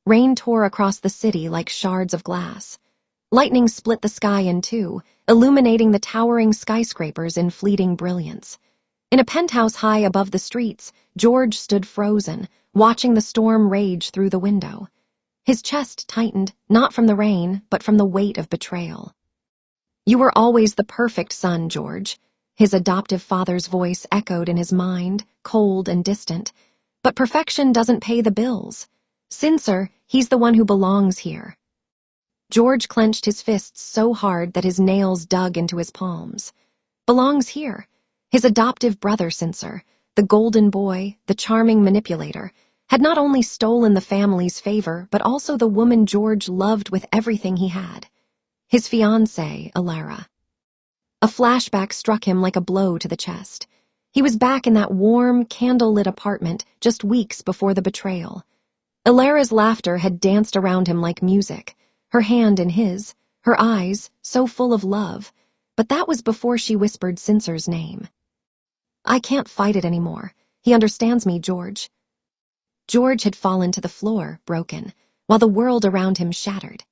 Rain tore across the city like shards of glass. Lightning split the sky in two, illuminating the towering skyscrapers in fleeting brilliance. In a penthouse high above the streets, George stood frozen, watching the storm rage through the window. His chest tightened, not from the rain, but from the weight of betrayal. "You were always the perfect son, George." His adoptive father's voice echoed in his mind, cold and distant. "But perfection doesn't pay the bills. Sincere, he's the one who belongs here." George clenched his fists so hard that his nails dug into his palms. Belongs here. His adoptive brother Sincere, the golden boy, the charming manipulator, had not only stolen the family's favor, but also the woman George loved with everything he had. His fiancée, Alara. A flashback struck him like a blow to the chest. He was back in that warm, candle-lit apartment just weeks before the betrayal. Alara's laughter had danced around him like music, her hand in his, her eyes so full of love, but that was before she whispered Sincere's name. "I can't fight it anymore. He understands me, George." George had fallen to the floor, broken, while the world around him shattered.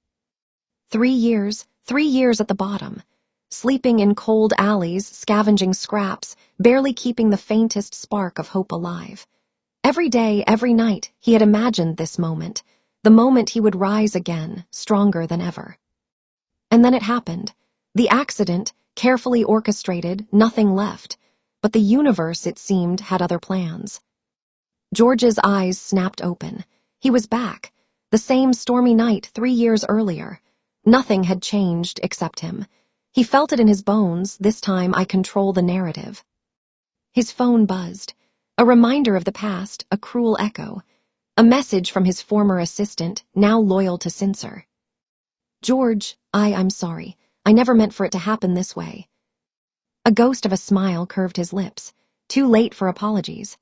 3 years at the bottom, sleeping in cold alleys, scavenging scraps, barely keeping the faintest spark of hope alive. Every day, every night, he had imagined this moment, the moment he would rise again, stronger than ever. And then it happened. The accident, carefully orchestrated, nothing left. But the universe, it seemed, had other plans. George's eyes snapped open. He was back. The same stormy night 3 years earlier. Nothing had changed except him. He felt it in his bones. "This time I control the narrative." His phone buzzed. A reminder of the past, a cruel echo. A message from his former assistant, now loyal to Sincere. "George, I'm sorry. I never meant for it to happen this way." A ghost of a smile curved his lips. Too late for apologies.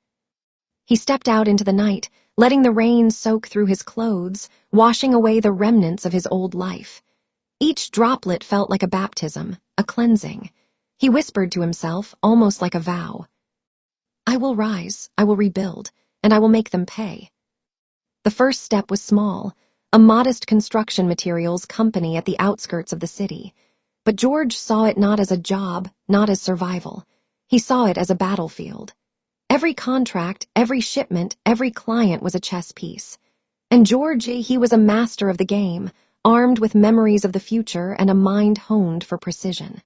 He stepped out into the night, letting the rain soak through his clothes, washing away the remnants of his old life. Each droplet felt like a baptism, a cleansing. He whispered to himself, almost like a vow. "I will rise, I will rebuild, and I will make them pay." The first step was small, a modest construction materials company at the outskirts of the city. But George saw it not as a job, not as survival. He saw it as a battlefield. Every contract, every shipment, every client was a chess piece. And George, he was a master of the game, armed with memories of the future and a mind honed for precision.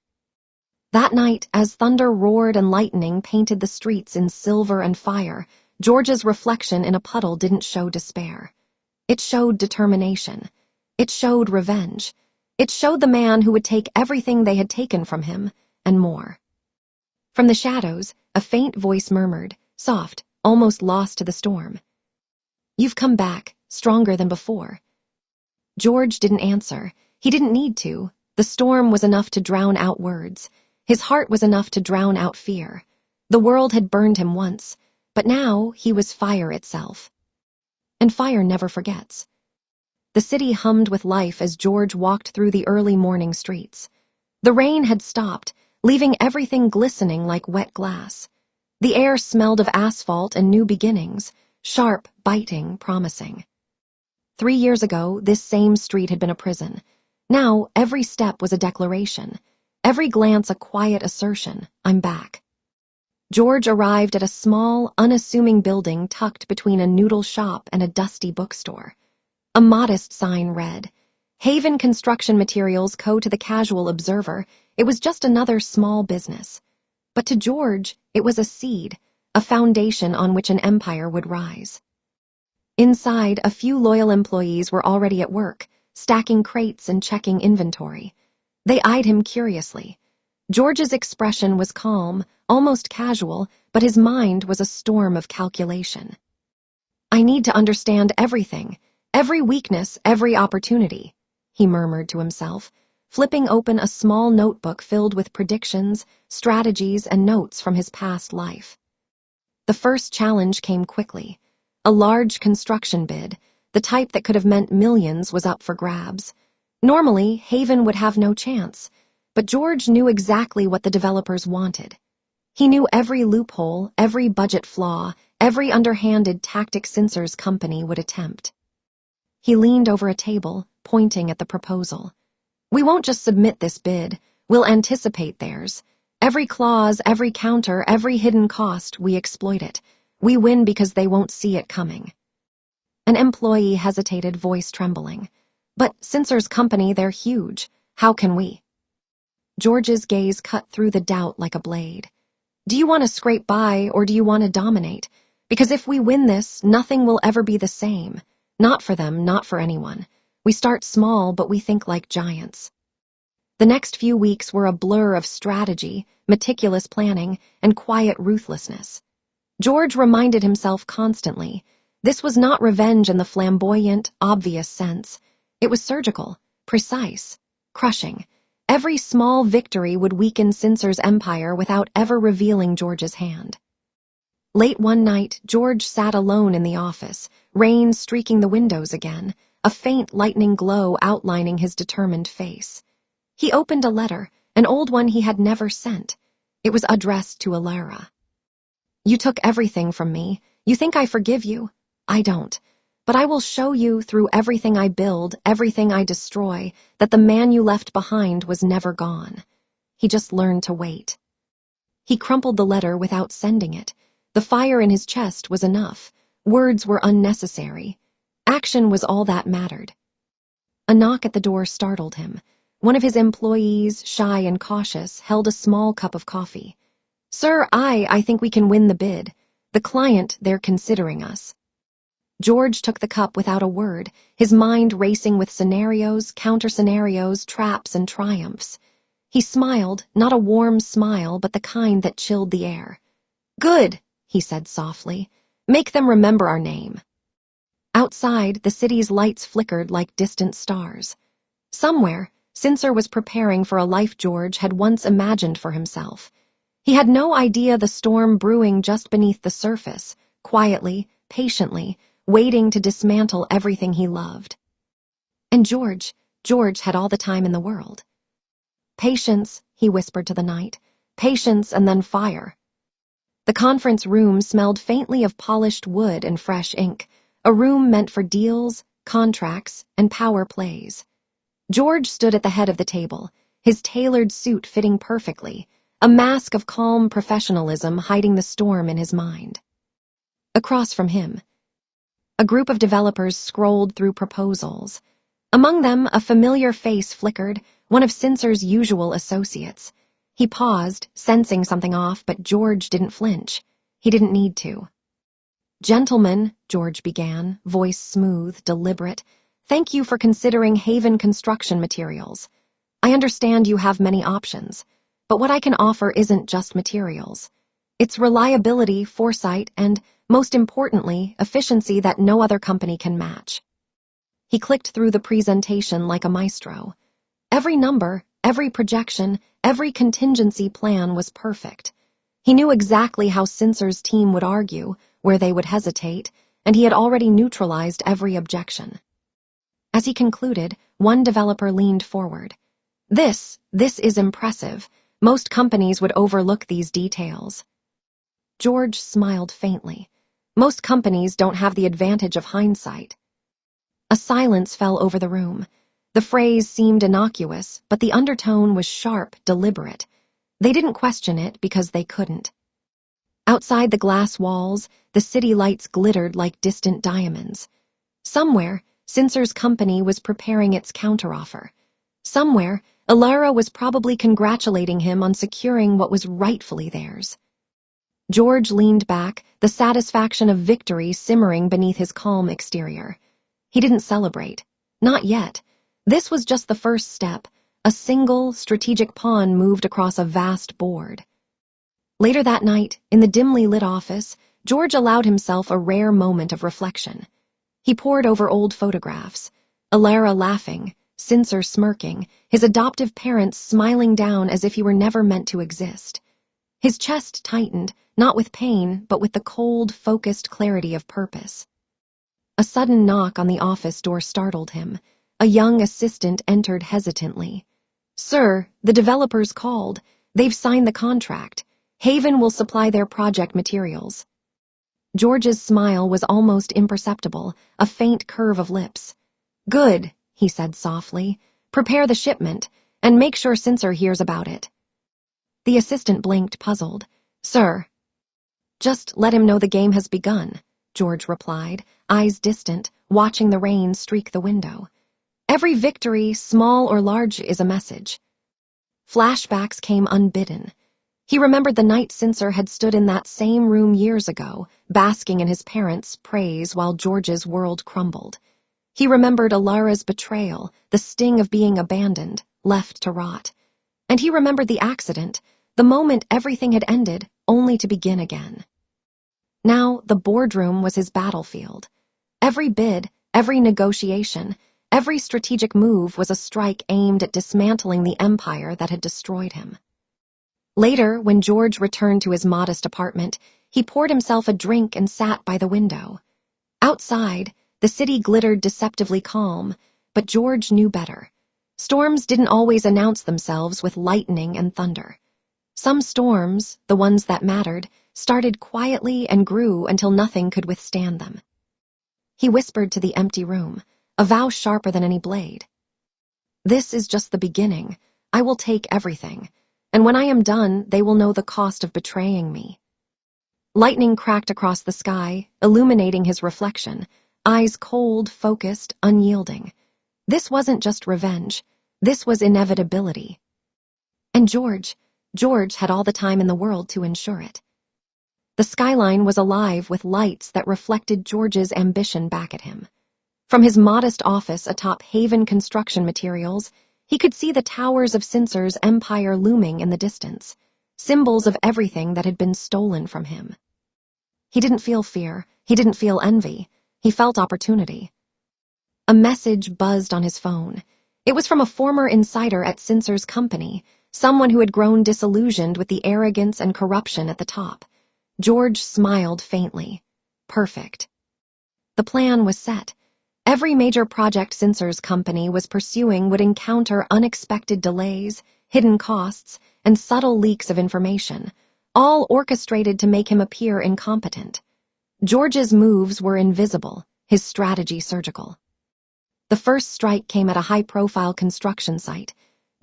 That night, as thunder roared and lightning painted the streets in silver and fire, George's reflection in a puddle didn't show despair. It showed determination. It showed revenge. It showed the man who would take everything they had taken from him, and more. From the shadows, a faint voice murmured, soft, almost lost to the storm. "You've come back, stronger than before." George didn't answer. He didn't need to. The storm was enough to drown out words. His heart was enough to drown out fear. The world had burned him once, but now he was fire itself. And fire never forgets. The city hummed with life as George walked through the early morning streets. The rain had stopped, leaving everything glistening like wet glass. The air smelled of asphalt and new beginnings, sharp, biting, promising. 3 years ago, this same street had been a prison. Now, every step was a declaration. Every glance a quiet assertion, "I'm back." George arrived at a small, unassuming building tucked between a noodle shop and a dusty bookstore. A modest sign read, "Haven Construction Materials Co. To the casual observer, it was just another small business." But to George, it was a seed, a foundation on which an empire would rise. Inside, a few loyal employees were already at work, stacking crates and checking inventory. They eyed him curiously. George's expression was calm, almost casual, but his mind was a storm of calculation. "I need to understand everything, every weakness, every opportunity," he murmured to himself, flipping open a small notebook filled with predictions, strategies, and notes from his past life. The first challenge came quickly. A large construction bid, the type that could have meant millions, was up for grabs. Normally, Haven would have no chance, but George knew exactly what the developers wanted. He knew every loophole, every budget flaw, every underhanded tactic Sincere's company would attempt. He leaned over a table, pointing at the proposal. "We won't just submit this bid, we'll anticipate theirs. Every clause, every counter, every hidden cost, we exploit it. We win because they won't see it coming." An employee hesitated, voice trembling. "But Cincer's company, they're huge. How can we?" George's gaze cut through the doubt like a blade. "Do you want to scrape by, or do you want to dominate? Because if we win this, nothing will ever be the same. Not for them, not for anyone. We start small, but we think like giants." The next few weeks were a blur of strategy, meticulous planning, and quiet ruthlessness. George reminded himself constantly, this was not revenge in the flamboyant, obvious sense. It was surgical, precise, crushing. Every small victory would weaken Cincer's empire without ever revealing George's hand. Late one night, George sat alone in the office, rain streaking the windows again, a faint lightning glow outlining his determined face. He opened a letter, an old one he had never sent. It was addressed to Alara. "You took everything from me. You think I forgive you? I don't. But I will show you through everything I build, everything I destroy, that the man you left behind was never gone. He just learned to wait." He crumpled the letter without sending it. The fire in his chest was enough. Words were unnecessary. Action was all that mattered. A knock at the door startled him. One of his employees, shy and cautious, held a small cup of coffee. "Sir, I think we can win the bid. The client, they're considering us." George took the cup without a word, his mind racing with scenarios, counter-scenarios, traps, and triumphs. He smiled, not a warm smile, but the kind that chilled the air. "Good," he said softly. "Make them remember our name." Outside, the city's lights flickered like distant stars. Somewhere, Cincer was preparing for a life George had once imagined for himself. He had no idea the storm brewing just beneath the surface, quietly, patiently, waiting to dismantle everything he loved. And George had all the time in the world. "Patience," he whispered to the night. "Patience and then fire." The conference room smelled faintly of polished wood and fresh ink, a room meant for deals, contracts, and power plays. George stood at the head of the table, his tailored suit fitting perfectly, a mask of calm professionalism hiding the storm in his mind. Across from him, a group of developers scrolled through proposals. Among them, a familiar face flickered, one of Cincer's usual associates. He paused, sensing something off, but George didn't flinch. He didn't need to. "Gentlemen," George began, voice smooth, deliberate, "thank you for considering Haven Construction Materials. I understand you have many options, but what I can offer isn't just materials. It's reliability, foresight, and, most importantly, efficiency that no other company can match." He clicked through the presentation like a maestro. Every number, every projection, every contingency plan was perfect. He knew exactly how Cincer's team would argue, where they would hesitate, and he had already neutralized every objection. As he concluded, one developer leaned forward. This is impressive. Most companies would overlook these details." George smiled faintly. Most companies don't have the advantage of hindsight. A silence fell over the room. The phrase seemed innocuous, but the undertone was sharp, deliberate. They didn't question it because they couldn't. Outside the glass walls, the city lights glittered like distant diamonds. Somewhere, Cincer's company was preparing its counteroffer. Somewhere, Alara was probably congratulating him on securing what was rightfully theirs. George leaned back, the satisfaction of victory simmering beneath his calm exterior. He didn't celebrate. Not yet. This was just the first step, a single, strategic pawn moved across a vast board. Later that night, in the dimly lit office, George allowed himself a rare moment of reflection. He pored over old photographs, Alara laughing, Cincer smirking, his adoptive parents smiling down as if he were never meant to exist. His chest tightened, not with pain, but with the cold, focused clarity of purpose. A sudden knock on the office door startled him. A young assistant entered hesitantly. "Sir, the developers called. They've signed the contract. Haven will supply their project materials." George's smile was almost imperceptible, a faint curve of lips. Good, he said softly. Prepare the shipment, and make sure Censor hears about it. The assistant blinked, puzzled. Sir. Just let him know the game has begun, George replied, eyes distant, watching the rain streak the window. Every victory, small or large, is a message. Flashbacks came unbidden. He remembered the night Censor had stood in that same room years ago, basking in his parents' praise while George's world crumbled. He remembered Alara's betrayal, the sting of being abandoned, left to rot. And he remembered the accident, the moment everything had ended, only to begin again. Now the boardroom was his battlefield. Every bid, every negotiation, every strategic move was a strike aimed at dismantling the empire that had destroyed him. Later, when George returned to his modest apartment, he poured himself a drink and sat by the window. Outside, the city glittered deceptively calm, but George knew better. Storms didn't always announce themselves with lightning and thunder. Some storms, the ones that mattered, started quietly and grew until nothing could withstand them. He whispered to the empty room, a vow sharper than any blade. This is just the beginning. I will take everything, and when I am done, they will know the cost of betraying me. Lightning cracked across the sky, illuminating his reflection, eyes cold, focused, unyielding. This wasn't just revenge. This was inevitability. And George had all the time in the world to ensure it. The skyline was alive with lights that reflected George's ambition back at him. From his modest office atop Haven Construction Materials, he could see the towers of Censor's empire looming in the distance, symbols of everything that had been stolen from him. He didn't feel fear. He didn't feel envy. He felt opportunity. A message buzzed on his phone. It was from a former insider at Censor's company, someone who had grown disillusioned with the arrogance and corruption at the top. George smiled faintly. Perfect. The plan was set. Every major project Censor's company was pursuing would encounter unexpected delays, hidden costs, and subtle leaks of information, all orchestrated to make him appear incompetent. George's moves were invisible, his strategy surgical. The first strike came at a high-profile construction site.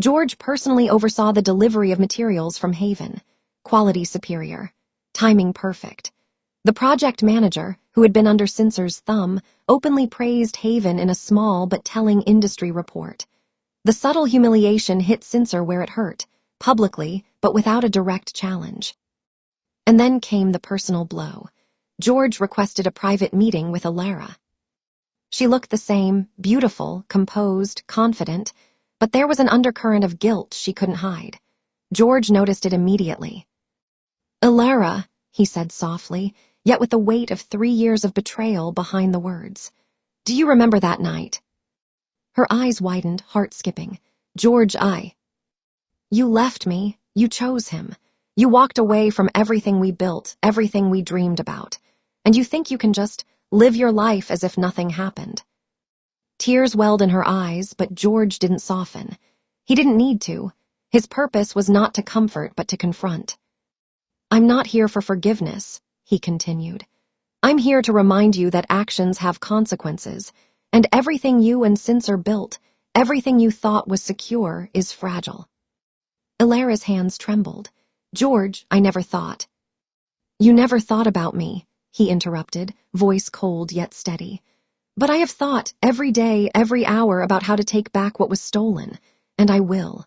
George personally oversaw the delivery of materials from Haven. Quality superior. Timing perfect. The project manager, who had been under Censor's thumb, openly praised Haven in a small but telling industry report. The subtle humiliation hit Censor where it hurt, publicly, but without a direct challenge. And then came the personal blow. George requested a private meeting with Alara. She looked the same, beautiful, composed, confident, but there was an undercurrent of guilt she couldn't hide. George noticed it immediately. Alara, he said softly, yet with the weight of 3 years of betrayal behind the words. Do you remember that night? Her eyes widened, heart skipping. George, You left me. You chose him. You walked away from everything we built, everything we dreamed about. And you think you can just live your life as if nothing happened. Tears welled in her eyes, but George didn't soften. He didn't need to. His purpose was not to comfort, but to confront. I'm not here for forgiveness, he continued. I'm here to remind you that actions have consequences, and everything you and Censor built, everything you thought was secure, is fragile. Alara's hands trembled. George, I never thought. You never thought about me, he interrupted, voice cold yet steady. But I have thought every day, every hour about how to take back what was stolen, and I will.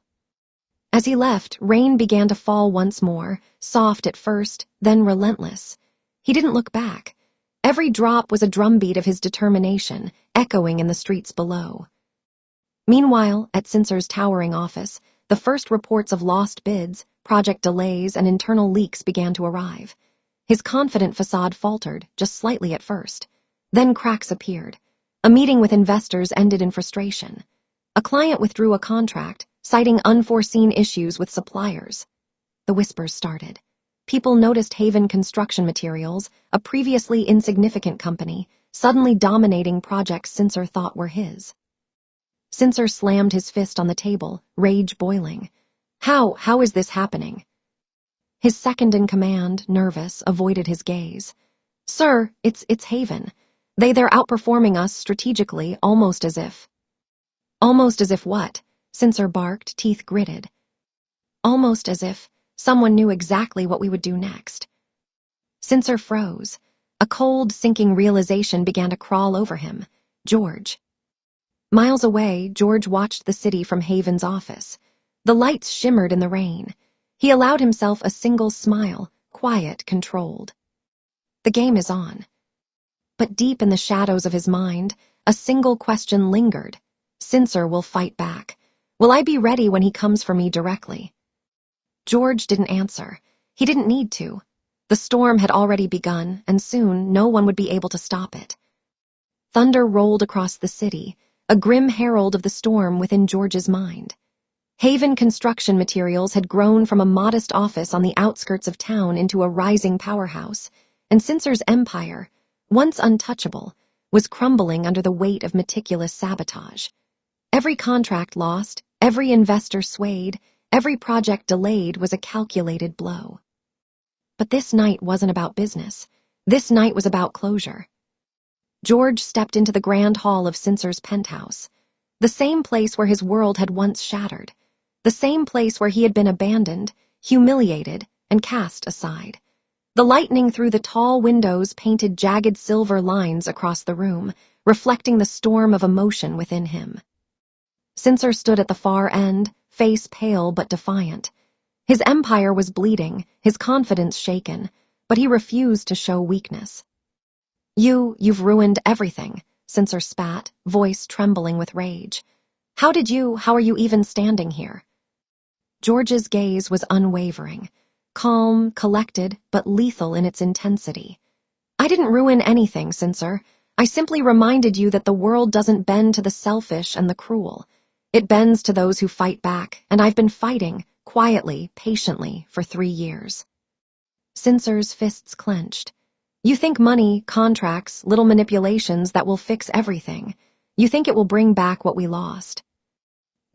As he left, rain began to fall once more, soft at first, then relentless. He didn't look back. Every drop was a drumbeat of his determination, echoing in the streets below. Meanwhile, at Censor's towering office, the first reports of lost bids, project delays, and internal leaks began to arrive. His confident facade faltered, just slightly at first. Then cracks appeared. A meeting with investors ended in frustration. A client withdrew a contract, citing unforeseen issues with suppliers. The whispers started. People noticed Haven Construction Materials, a previously insignificant company, suddenly dominating projects Censor thought were his. Censor slammed his fist on the table, rage boiling. How is this happening? His second in command, nervous, avoided his gaze. Sir, it's Haven. They're outperforming us strategically, almost as if. Almost as if what? Cincer barked, teeth gritted. Almost as if someone knew exactly what we would do next. Cincer froze. A cold, sinking realization began to crawl over him. George. Miles away, George watched the city from Haven's office. The lights shimmered in the rain. He allowed himself a single smile, quiet, controlled. The game is on. But deep in the shadows of his mind, a single question lingered. Cincer will fight back. Will I be ready when he comes for me directly? George didn't answer. He didn't need to. The storm had already begun, and soon no one would be able to stop it. Thunder rolled across the city, a grim herald of the storm within George's mind. Haven Construction Materials had grown from a modest office on the outskirts of town into a rising powerhouse, and Cincer's empire, once untouchable, was crumbling under the weight of meticulous sabotage. Every contract lost, every investor swayed, every project delayed was a calculated blow. But this night wasn't about business. This night was about closure. George stepped into the grand hall of Cincer's penthouse, the same place where his world had once shattered, the same place where he had been abandoned, humiliated, and cast aside. The lightning through the tall windows painted jagged silver lines across the room, reflecting the storm of emotion within him. Cincer stood at the far end, face pale but defiant. His empire was bleeding, his confidence shaken, but he refused to show weakness. You've ruined everything, Cincer spat, voice trembling with rage. How are you even standing here? George's gaze was unwavering, calm, collected, but lethal in its intensity. I didn't ruin anything, Cincer. I simply reminded you that the world doesn't bend to the selfish and the cruel. It bends to those who fight back, and I've been fighting, quietly, patiently, for 3 years. Cincer's fists clenched. You think money, contracts, little manipulations that will fix everything. You think it will bring back what we lost.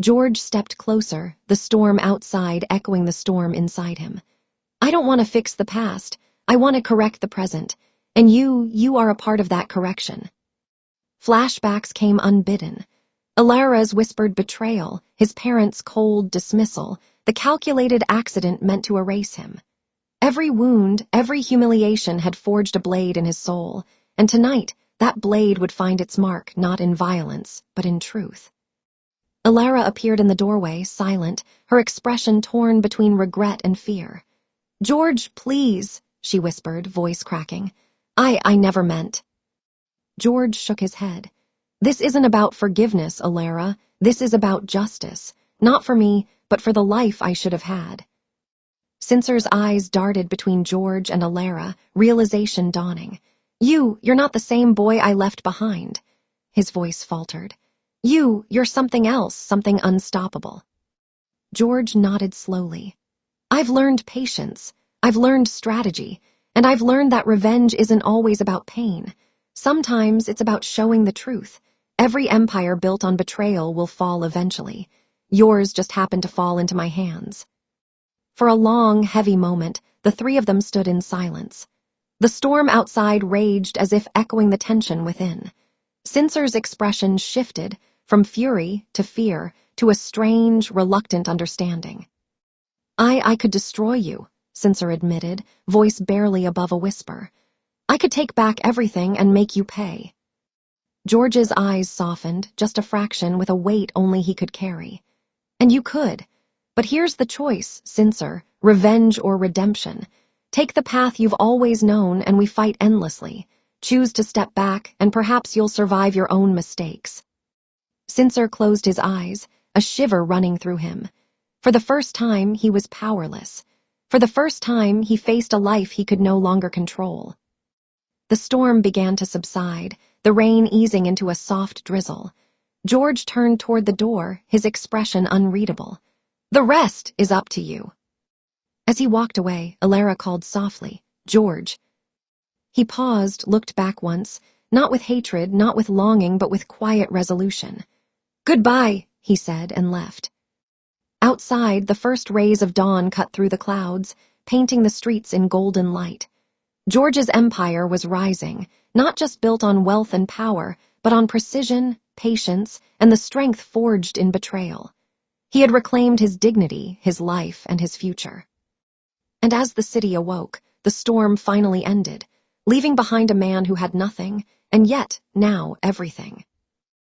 George stepped closer, the storm outside echoing the storm inside him. I don't want to fix the past. I want to correct the present. And you are a part of that correction. Flashbacks came unbidden. Alara's whispered betrayal, his parents' cold dismissal, the calculated accident meant to erase him. Every wound, every humiliation had forged a blade in his soul, and tonight that blade would find its mark not in violence, but in truth. Alara appeared in the doorway, silent, her expression torn between regret and fear. George, please, she whispered, voice cracking. I never meant. George shook his head. This isn't about forgiveness, Alara. This is about justice. Not for me, but for the life I should have had. Cincer's eyes darted between George and Alara, realization dawning. You're not the same boy I left behind. His voice faltered. You're something else, something unstoppable. George nodded slowly. I've learned patience. I've learned strategy. And I've learned that revenge isn't always about pain. Sometimes it's about showing the truth. Every empire built on betrayal will fall eventually. Yours just happened to fall into my hands. For a long, heavy moment, the three of them stood in silence. The storm outside raged as if echoing the tension within. Cincer's expression shifted from fury to fear to a strange, reluctant understanding. I could destroy you, Cincer admitted, voice barely above a whisper. I could take back everything and make you pay. George's eyes softened, just a fraction, with a weight only he could carry. And you could. But here's the choice, Cincer, revenge or redemption. Take the path you've always known and we fight endlessly. Choose to step back and perhaps you'll survive your own mistakes. Cincer closed his eyes, a shiver running through him. For the first time, he was powerless. For the first time, he faced a life he could no longer control. The storm began to subside, the rain easing into a soft drizzle. George turned toward the door, his expression unreadable. The rest is up to you. As he walked away, Alara called softly, George. He paused, looked back once, not with hatred, not with longing, but with quiet resolution. Goodbye, he said, and left. Outside, the first rays of dawn cut through the clouds, painting the streets in golden light. George's empire was rising, not just built on wealth and power, but on precision, patience, and the strength forged in betrayal. He had reclaimed his dignity, his life, and his future. And as the city awoke, the storm finally ended, leaving behind a man who had nothing, and yet now everything.